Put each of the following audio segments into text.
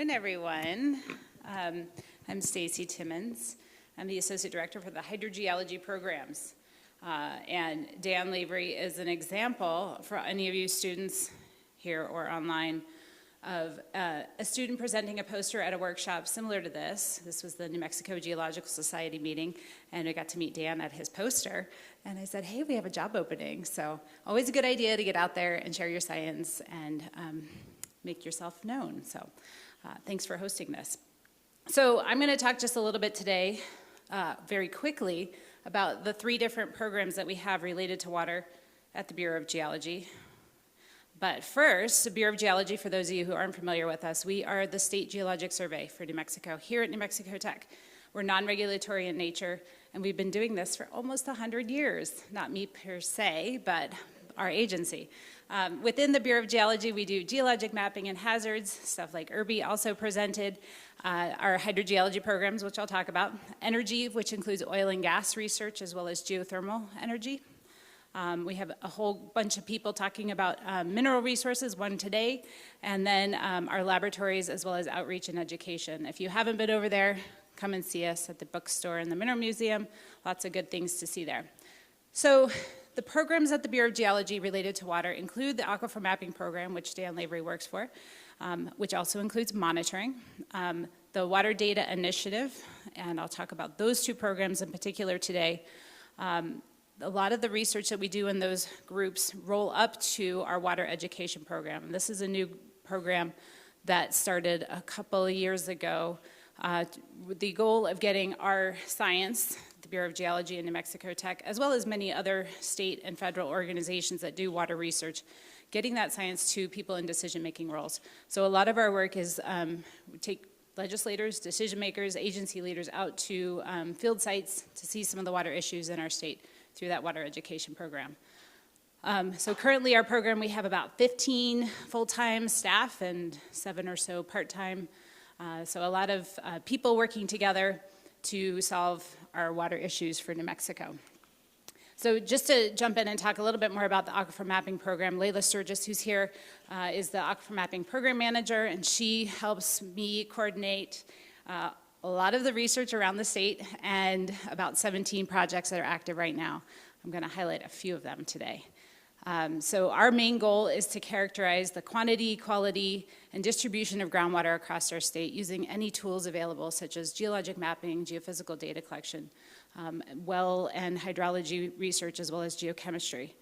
afternoon, everyone. I'm Stacy Timmons. I'm the Associate Director for the Hydrogeology Programs. And Dan Lavery is an example for any of you students here or online of a student presenting a poster at a workshop similar to this. This was the New Mexico Geological Society meeting, and I got to meet Dan at his poster. And I said, hey, we have a job opening. So always a good idea to get out there and share your science and make yourself known. So thanks for hosting this. So I'm going to talk just a little bit today, very quickly, about the 3 different programs that we have related to water at the Bureau of Geology. But first, the Bureau of Geology, for those of you who aren't familiar with us, we are the State Geologic Survey for New Mexico here at New Mexico Tech. We're non-regulatory in nature, and we've been doing this for almost 100 years. Not me per se, but our agency. Within the Bureau of Geology, we do geologic mapping and hazards, stuff like IRBI also presented, our hydrogeology programs, which I'll talk about, energy, which includes oil and gas research, as well as geothermal energy. We have a whole bunch of people talking about mineral resources, one today, and then our laboratories, as well as outreach and education. If you haven't been over there, come and see us at the bookstore and the Mineral Museum. Lots of good things to see there. So the programs at the Bureau of Geology related to water include the Aquifer Mapping Program, which Dan Lavery works for, which also includes monitoring, the Water Data Initiative, and I'll talk about those 2 programs in particular today. A lot of the research that we do in those groups roll up to our water education program. This is a new program that started a couple of years ago with the goal of getting our science, the Bureau of Geology and New Mexico Tech, as well as many other state and federal organizations that do water research, getting that science to people in decision-making roles. So a lot of our work is we take legislators, decision makers, agency leaders out to field sites to see some of the water issues in our state through that water education program. So currently our program, we have about 15 full-time staff and 7 or so part-time. So a lot of people working together to solve our water issues for New Mexico. So just to jump in and talk a little bit more about the Aquifer Mapping Program, Layla Sturgis, who's here, is the Aquifer Mapping Program Manager, and she helps me coordinate a lot of the research around the state and about 17 projects that are active right now. I'm going to highlight a few of them today. So our main goal is to characterize the quantity, quality, and distribution of groundwater across our state using any tools available, such as geologic mapping, geophysical data collection, well and hydrology research, as well as geochemistry.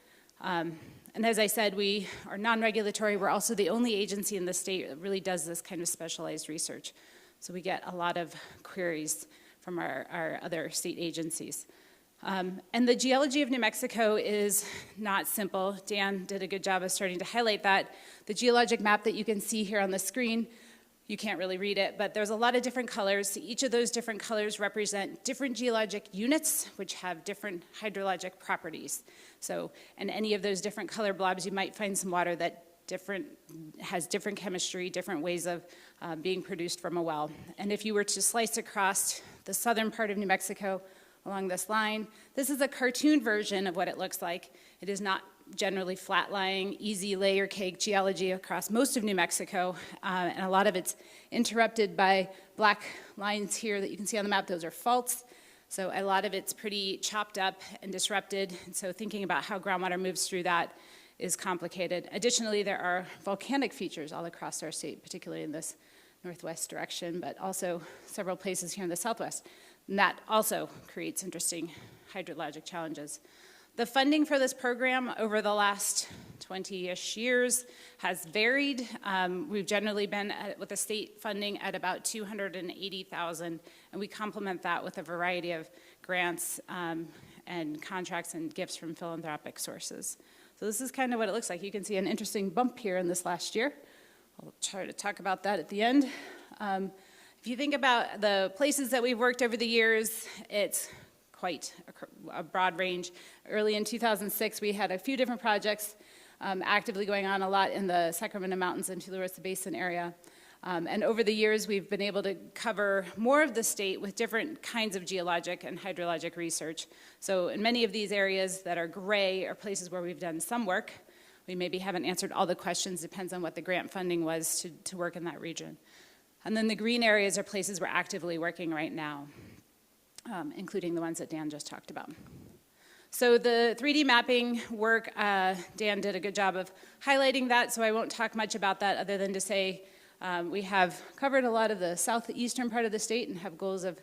And as I said, we are non-regulatory. We're also the only agency in the state that really does this kind of specialized research. So we get a lot of queries from our other state agencies. And the geology of New Mexico is not simple. Dan did a good job of starting to highlight that. The geologic map that you can see here on the screen, you can't really read it, but there's a lot of different colors. Each of those different colors represent different geologic units, which have different hydrologic properties. So in any of those different color blobs, you might find some water that has different chemistry, different ways of being produced from a well. And if you were to slice across the southern part of New Mexico along this line, this is a cartoon version of what it looks like. It is not generally flat-lying, easy layer cake geology across most of New Mexico, and a lot of it's interrupted by black lines here that you can see on the map. Those are faults. So a lot of it's pretty chopped up and disrupted, and so thinking about how groundwater moves through that is complicated. Additionally, there are volcanic features all across our state, particularly in this northwest direction, but also several places here in the southwest. And that also creates interesting hydrologic challenges. The funding for this program over the last 20-ish years has varied. We've generally been with the state funding at about $280,000, and we complement that with a variety of grants and contracts and gifts from philanthropic sources. So this is kind of what it looks like. You can see an interesting bump here in this last year. I'll try to talk about that at the end. If you think about the places that we've worked over the years, it's quite a broad range. Early in 2006, we had a few different projects actively going on, a lot in the Sacramento Mountains and Tularosa Basin area. And over the years, we've been able to cover more of the state with different kinds of geologic and hydrologic research. So in many of these areas that are gray are places where we've done some work. We maybe haven't answered all the questions, depends on what the grant funding was to work in that region. And then the green areas are places we're actively working right now, including the ones that Dan just talked about. So the 3D mapping work, Dan did a good job of highlighting that, so I won't talk much about that other than to say we have covered a lot of the southeastern part of the state and have goals of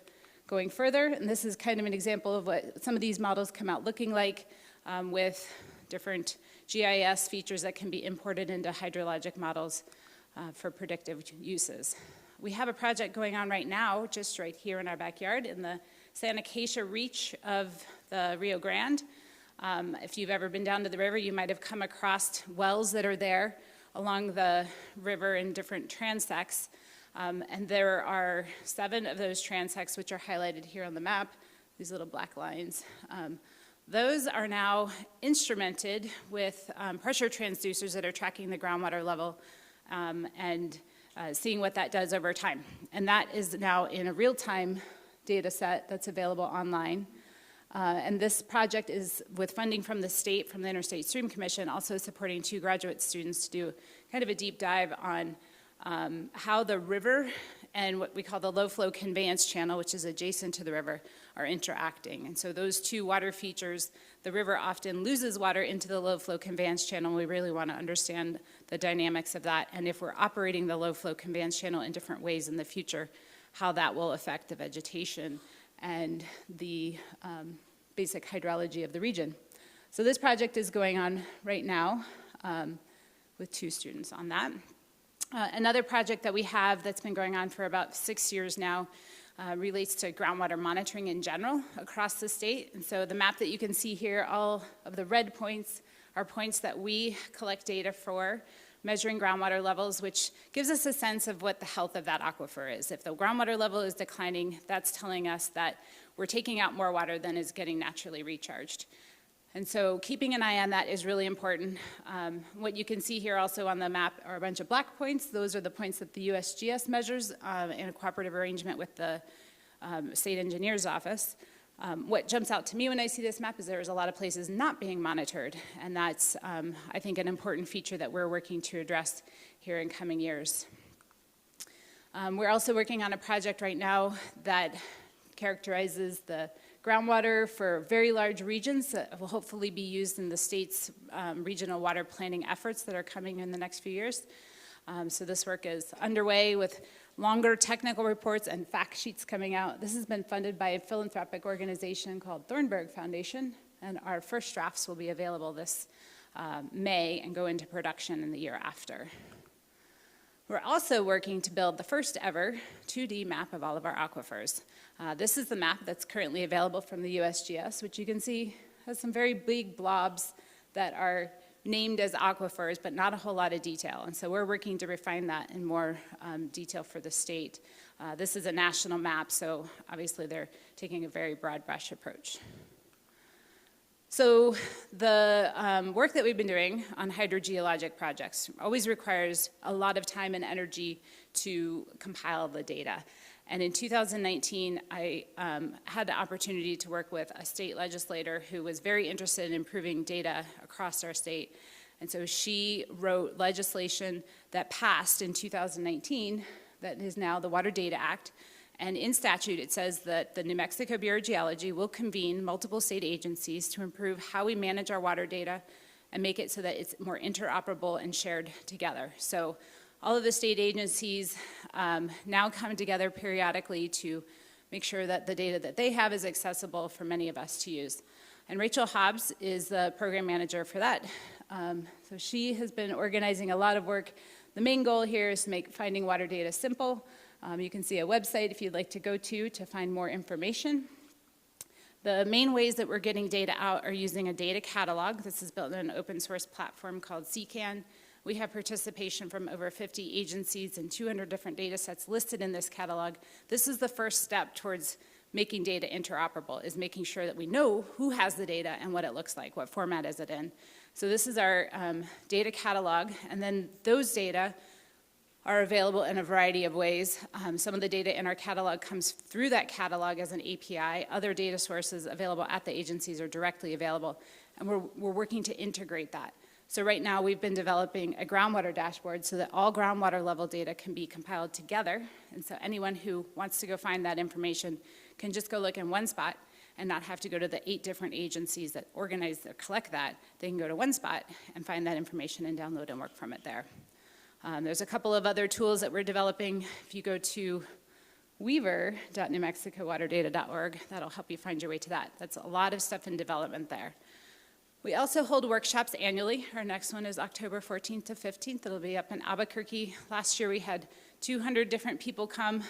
going further. And this is kind of an example of what some of these models come out looking like with different GIS features that can be imported into hydrologic models for predictive uses. We have a project going on right now, just right here in our backyard, in the Santa Acacia reach of the Rio Grande. If you've ever been down to the river, you might have come across wells that are there along the river in different transects. And there are 7 of those transects which are highlighted here on the map, these little black lines. Those are now instrumented with pressure transducers that are tracking the groundwater level and seeing what that does over time. And that is now in a real-time data set that's available online. And this project is with funding from the state, from the Interstate Stream Commission, also supporting 2 graduate students to do kind of a deep dive on how the river and what we call the low flow conveyance channel, which is adjacent to the river, are interacting. And so those 2 water features, the river often loses water into the low flow conveyance channel. We really want to understand the dynamics of that, and if we're operating the low flow conveyance channel in different ways in the future, how that will affect the vegetation and the basic hydrology of the region. So this project is going on right now with 2 students on that. Another project that we have that's been going on for about 6 years now relates to groundwater monitoring in general across the state. And so the map that you can see here, all of the red points are points that we collect data for, measuring groundwater levels, which gives us a sense of what the health of that aquifer is. If the groundwater level is declining, that's telling us that we're taking out more water than is getting naturally recharged. And so keeping an eye on that is really important. What you can see here also on the map are a bunch of black points. Those are the points that the USGS measures in a cooperative arrangement with the state engineer's office. What jumps out to me when I see this map is there's a lot of places not being monitored, and that's, I think, an important feature that we're working to address here in coming years. We're also working on a project right now that characterizes the groundwater for very large regions that will hopefully be used in the state's regional water planning efforts that are coming in the next few years. So this work is underway with longer technical reports and fact sheets coming out. This has been funded by a philanthropic organization called Thornburg Foundation, and our first drafts will be available this May and go into production in the year after. We're also working to build the first ever 2D map of all of our aquifers. This is the map that's currently available from the USGS, which you can see has some very big blobs that are named as aquifers, but not a whole lot of detail. And so we're working to refine that in more detail for the state. This is a national map, so obviously they're taking a very broad brush approach. So the work that we've been doing on hydrogeologic projects always requires a lot of time and energy to compile the data. And in 2019, I had the opportunity to work with a state legislator who was very interested in improving data across our state. And so she wrote legislation that passed in 2019 that is now the Water Data Act. And in statute, it says that the New Mexico Bureau of Geology will convene multiple state agencies to improve how we manage our water data and make it so that it's more interoperable and shared together. So all of the state agencies now come together periodically to make sure that the data that they have is accessible for many of us to use. And Rachel Hobbs is the program manager for that. So she has been organizing a lot of work. The main goal here is to make finding water data simple. You can see a website if you'd like to go to find more information. The main ways that we're getting data out are using a data catalog. This is built on an open source platform called CCAN. We have participation from over 50 agencies and 200 different data sets listed in this catalog. This is the first step towards making data interoperable, is making sure that we know who has the data and what it looks like, what format is it in. So this is our data catalog, and then those data are available in a variety of ways. Some of the data in our catalog comes through that catalog as an API. Other data sources available at the agencies are directly available, and we're working to integrate that. So right now, we've been developing a groundwater dashboard so that all groundwater level data can be compiled together. And so anyone who wants to go find that information can just go look in one spot and not have to go to the 8 different agencies that organize or collect that. They can go to one spot and find that information and download and work from it there. There's a couple of other tools that we're developing. If you go to weaver.newmexicowaterdata.org, that'll help you find your way to that. That's a lot of stuff in development there. We also hold workshops annually. Our next one is October 14th to 15th. It'll be up in Albuquerque. Last year we had 200 different people come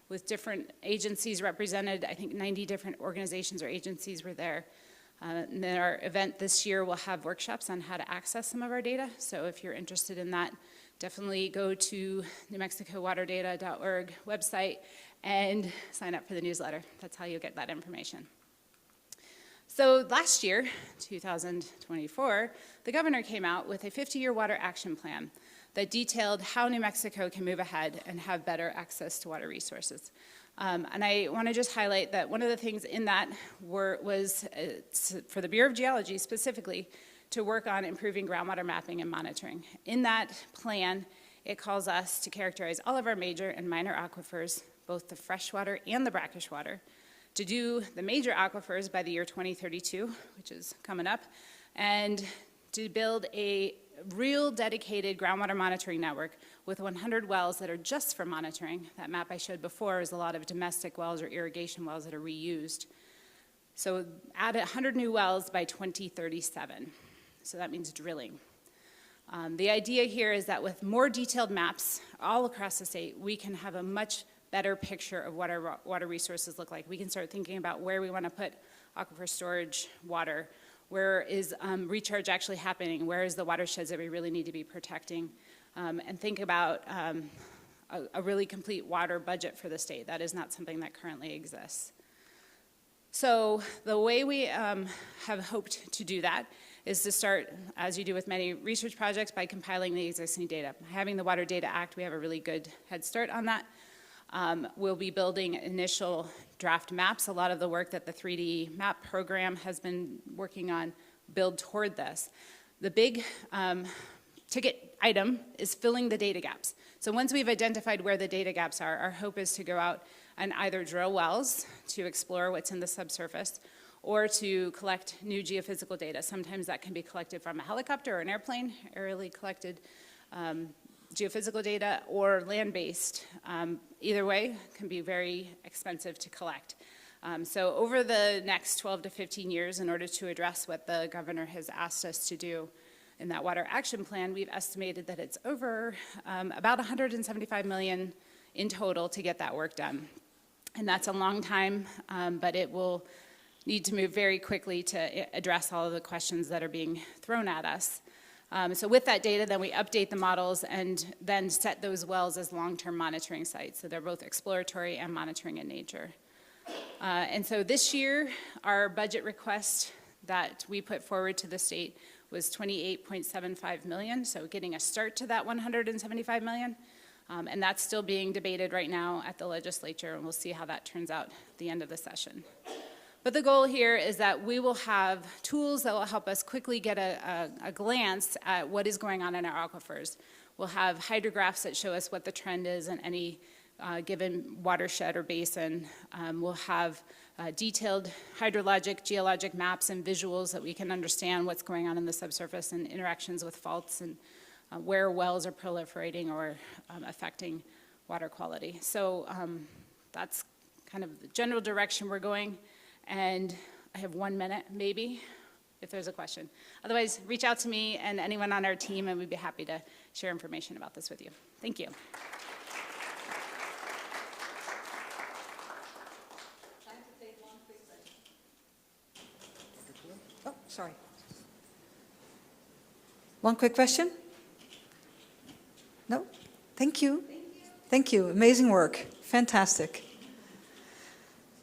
with different agencies represented. I think 90 different organizations or agencies were there. And then our event this year will have workshops on how to access some of our data. So if you're interested in that, definitely go to newmexicowaterdata.org website and sign up for the newsletter. That's how you'll get that information. So last year, 2024, the governor came out with a 50-year water action plan that detailed how New Mexico can move ahead and have better access to water resources. And I want to just highlight that one of the things in that was for the Bureau of Geology specifically to work on improving groundwater mapping and monitoring. In that plan, it calls us to characterize all of our major and minor aquifers, both the freshwater and the brackish water, to do the major aquifers by the year 2032, which is coming up, and to build a real dedicated groundwater monitoring network with 100 wells that are just for monitoring. That map I showed before is a lot of domestic wells or irrigation wells that are reused. So add 100 new wells by 2037. So that means drilling. The idea here is that with more detailed maps all across the state, we can have a much better picture of what our water resources look like. We can start thinking about where we want to put aquifer storage water. Where is recharge actually happening? Where is the watersheds that we really need to be protecting? And think about a really complete water budget for the state. That is not something that currently exists. So the way we have hoped to do that is to start, as you do with many research projects, by compiling the existing data. Having the Water Data Act, we have a really good head start on that. We'll be building initial draft maps. A lot of the work that the 3D map program has been working on build toward this. The big ticket item is filling the data gaps. So once we've identified where the data gaps are, our hope is to go out and either drill wells to explore what's in the subsurface or to collect new geophysical data. Sometimes that can be collected from a helicopter or an airplane, aerially collected geophysical data, or land-based. Either way can be very expensive to collect. So over the next 12 to 15 years, in order to address what the governor has asked us to do in that water action plan, we've estimated that it's over about $175 million in total to get that work done. And that's a long time, but it will need to move very quickly to address all of the questions that are being thrown at us. So with that data, then we update the models and then set those wells as long-term monitoring sites. So they're both exploratory and monitoring in nature. And so this year, our budget request that we put forward to the state was $28.75 million, so getting a start to that $175 million. And that's still being debated right now at the legislature, and we'll see how that turns out at the end of the session. But the goal here is that we will have tools that will help us quickly get a glance at what is going on in our aquifers. We'll have hydrographs that show us what the trend is in any given watershed or basin. We'll have detailed hydrologic, geologic maps and visuals that we can understand what's going on in the subsurface and interactions with faults and where wells are proliferating or affecting water quality. So that's kind of the general direction we're going. And I have 1 minute, maybe, if there's a question. Otherwise, reach out to me and anyone on our team, and we'd be happy to share information about this with you. Thank you. Time to take one quick question. Oh, sorry. One quick question? No? Thank you. Thank you. Amazing work. Fantastic.